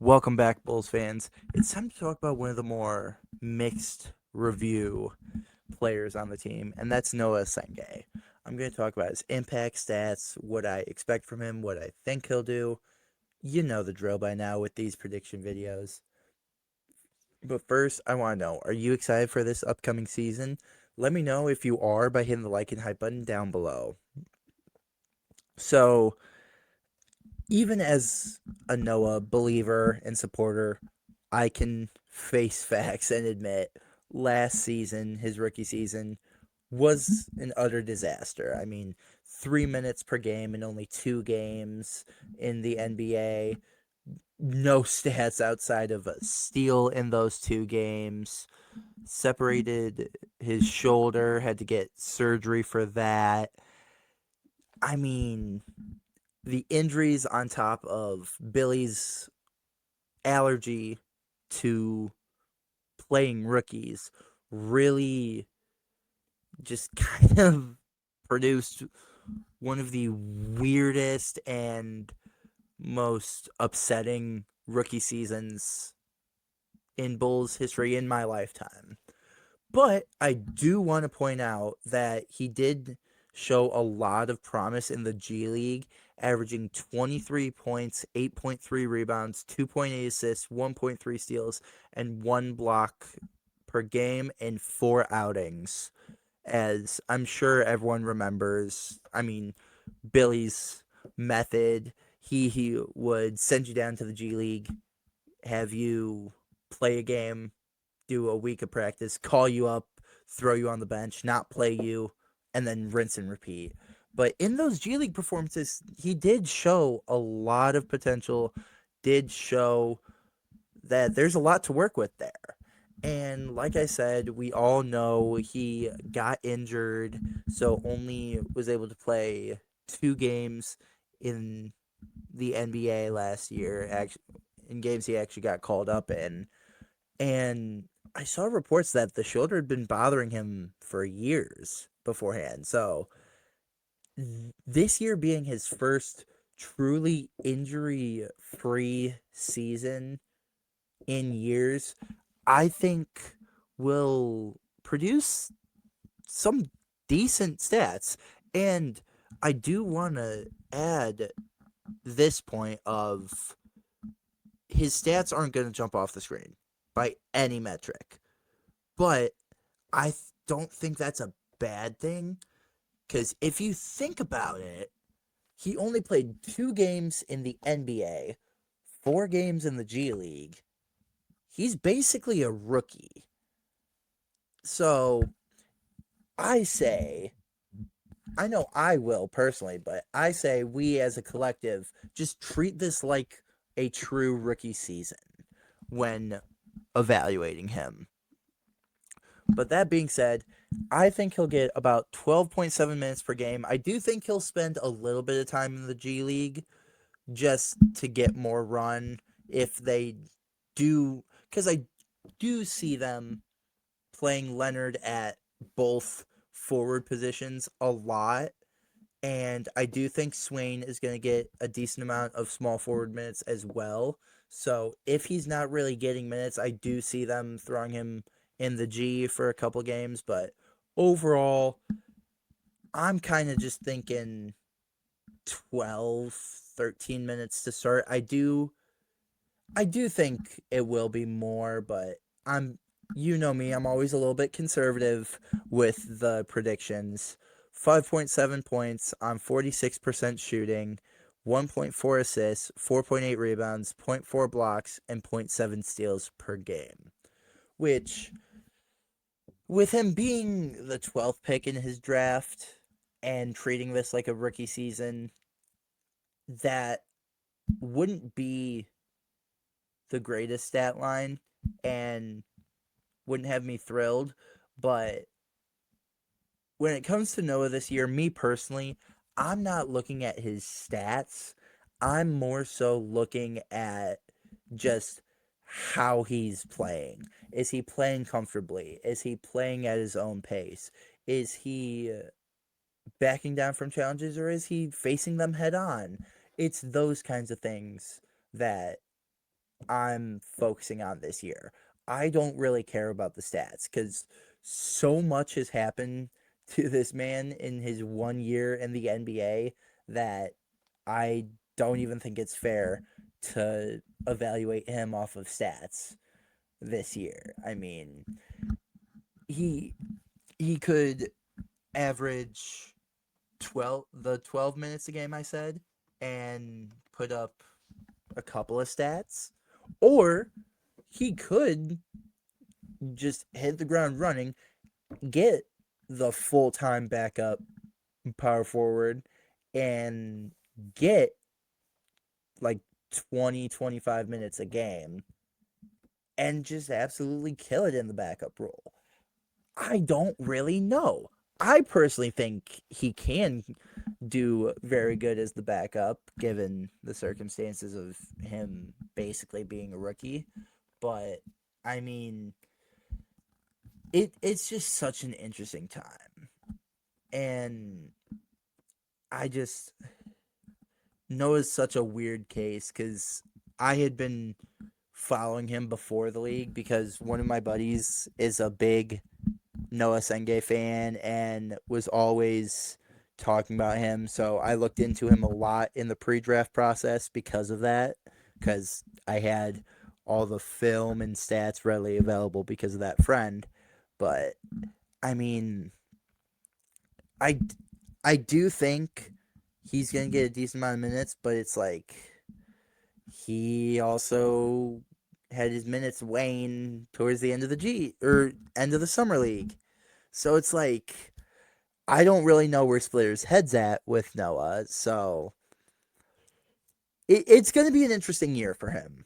Welcome back, Bulls fans. It's time to talk about one of the more mixed review players on the team, and that's Noa Essengue. I'm going to talk about his impact stats, what I expect from him, what I think he'll do. You know the drill by now with these prediction videos. But first, I want to know, are you excited for this upcoming season? Let me know if you are by hitting the like and hype button down below. So, even as a Noah believer and supporter, I can face facts and admit last season, his rookie season, was an utter disaster. I mean, 3 minutes per game in only 2 games in the NBA. No stats outside of a steal in those 2 games. Separated his shoulder, had to get surgery for that. I mean, the injuries on top of Billy's allergy to playing rookies really just kind of produced one of the weirdest and most upsetting rookie seasons in Bulls history in my lifetime. But I do want to point out that he did show a lot of promise in the G League, averaging 23 points, 8.3 rebounds, 2.8 assists, 1.3 steals, and 1 block per game in 4 outings. As I'm sure everyone remembers, I mean, Billy's method, he would send you down to the G League, have you play a game, do a week of practice, call you up, throw you on the bench, not play you, and then rinse and repeat. But in those G League performances, he did show a lot of potential, did show that there's a lot to work with there. And like I said, we all know he got injured, so only was able to play 2 games in the NBA last year, in games he actually got called up in. And I saw reports that the shoulder had been bothering him for years beforehand. So this year being his first truly injury free season in years, I think will produce some decent stats. And I do want to add this point of his stats aren't going to jump off the screen by any metric. But I don't think that's a bad thing, because if you think about it, he only played 2 games in the NBA, 4 games in the G League. He's basically a rookie. So I say, I know I will personally, but I say we as a collective just treat this like a true rookie season when evaluating him. But that being said, I think he'll get about 12.7 minutes per game. I do think he'll spend a little bit of time in the G League just to get more run if they do, because I do see them playing Leonard at both forward positions a lot. And I do think Swain is going to get a decent amount of small forward minutes as well. So if he's not really getting minutes, I do see them throwing him in the G for a couple games. But overall, I'm kind of just thinking 12, 13 minutes to start. I do think it will be more, but you know me, I'm always a little bit conservative with the predictions. 5.7 points on 46% shooting, 1.4 assists, 4.8 rebounds, zero point 0.4 blocks, and zero point 0.7 steals per game. Which, with him being the 12th pick in his draft and treating this like a rookie season, that wouldn't be the greatest stat line and wouldn't have me thrilled. But when it comes to Noah this year, me personally, I'm not looking at his stats. I'm more so looking at just how he's playing. Is he playing comfortably? Is he playing at his own pace? Is he backing down from challenges, or is he facing them head on? It's those kinds of things that I'm focusing on this year. I don't really care about the stats because so much has happened to this man in his 1 year in the NBA that I don't even think it's fair to evaluate him off of stats this year. I mean, he he could average 12 minutes a game, I said, and put up a couple of stats, or he could just hit the ground running, get the full-time backup power forward, and get like 20-25 minutes a game and just absolutely kill it in the backup role. I don't really know. I personally think he can do very good as the backup, given the circumstances of him basically being a rookie. But I mean, it's just such an interesting time, and I just Noah's such a weird case because I had been following him before the league because one of my buddies is a big Noa Essengue fan and was always talking about him. So I looked into him a lot in the pre-draft process because of that, because I had all the film and stats readily available because of that friend. But I mean, I I do think he's gonna get a decent amount of minutes, but it's like he also had his minutes wane towards the end of the end of the summer league. So it's like I don't really know where Splitter's head's at with Noah. So it's going to be an interesting year for him.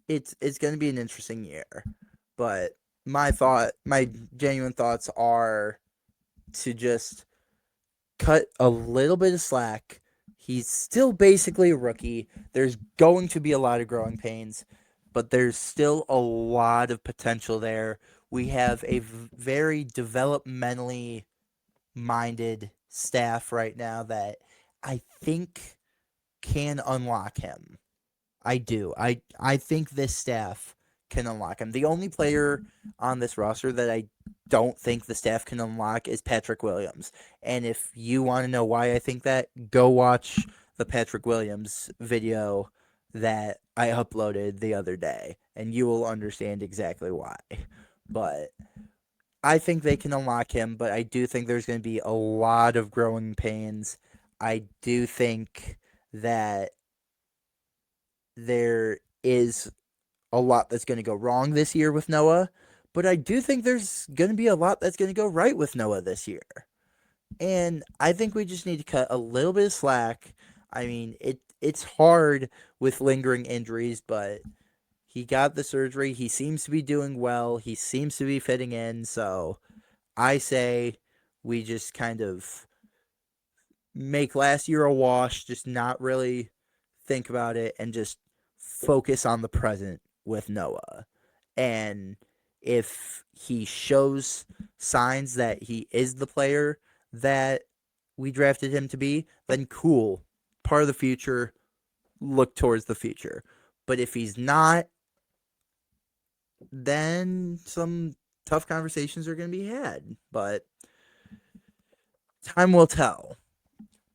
It's going to be an interesting year. But my genuine thoughts are to just cut a little bit of slack. He's still basically a rookie. There's going to be a lot of growing pains, but there's still a lot of potential there. We have a very developmentally minded staff right now that I think can unlock him. I do. I think this staff can unlock him. The only player on this roster that I don't think the staff can unlock is Patrick Williams. And if you want to know why I think that, go watch the Patrick Williams video that I uploaded the other day, and you will understand exactly why. But I think they can unlock him, but I do think there's going to be a lot of growing pains. I do think that there is a lot that's going to go wrong this year with Noah, but I do think there's going to be a lot that's going to go right with Noah this year. And I think we just need to cut a little bit of slack. I mean, it's hard with lingering injuries, but he got the surgery. He seems to be doing well. He seems to be fitting in. So I say we just kind of make last year a wash, just not really think about it, and just focus on the present with Noah. And if he shows signs that he is the player that we drafted him to be, then cool. Part of the future, look towards the future. But if he's not, then some tough conversations are going to be had. But time will tell.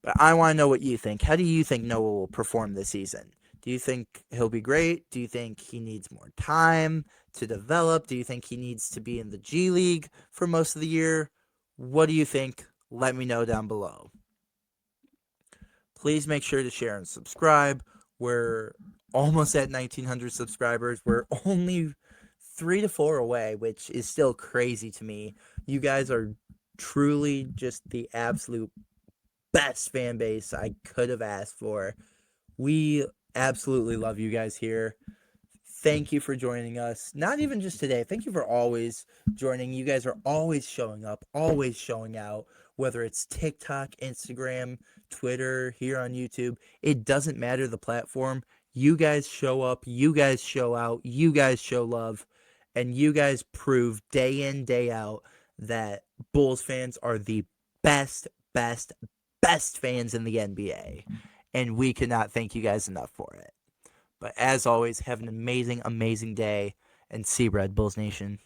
But I want to know what you think. How do you think Noah will perform this season? Do you think he'll be great? Do you think he needs more time to develop? Do you think he needs to be in the G League for most of the year? What do you think? Let me know down below. Please make sure to share and subscribe. We're almost at 1,900 subscribers. We're only 3 to 4 away, which is still crazy to me. You guys are truly just the absolute best fan base I could have asked for. We absolutely love you guys here. Thank you for joining us. Not even just today. Thank you for always joining. You guys are always showing up, always showing out, whether it's TikTok, Instagram, Twitter, here on YouTube. It doesn't matter the platform. You guys show up, you guys show out, you guys show love, and you guys prove day in, day out that Bulls fans are the best, best fans in the NBA. And we cannot thank you guys enough for it. But as always, have an amazing, amazing day, and see Red Bulls Nation.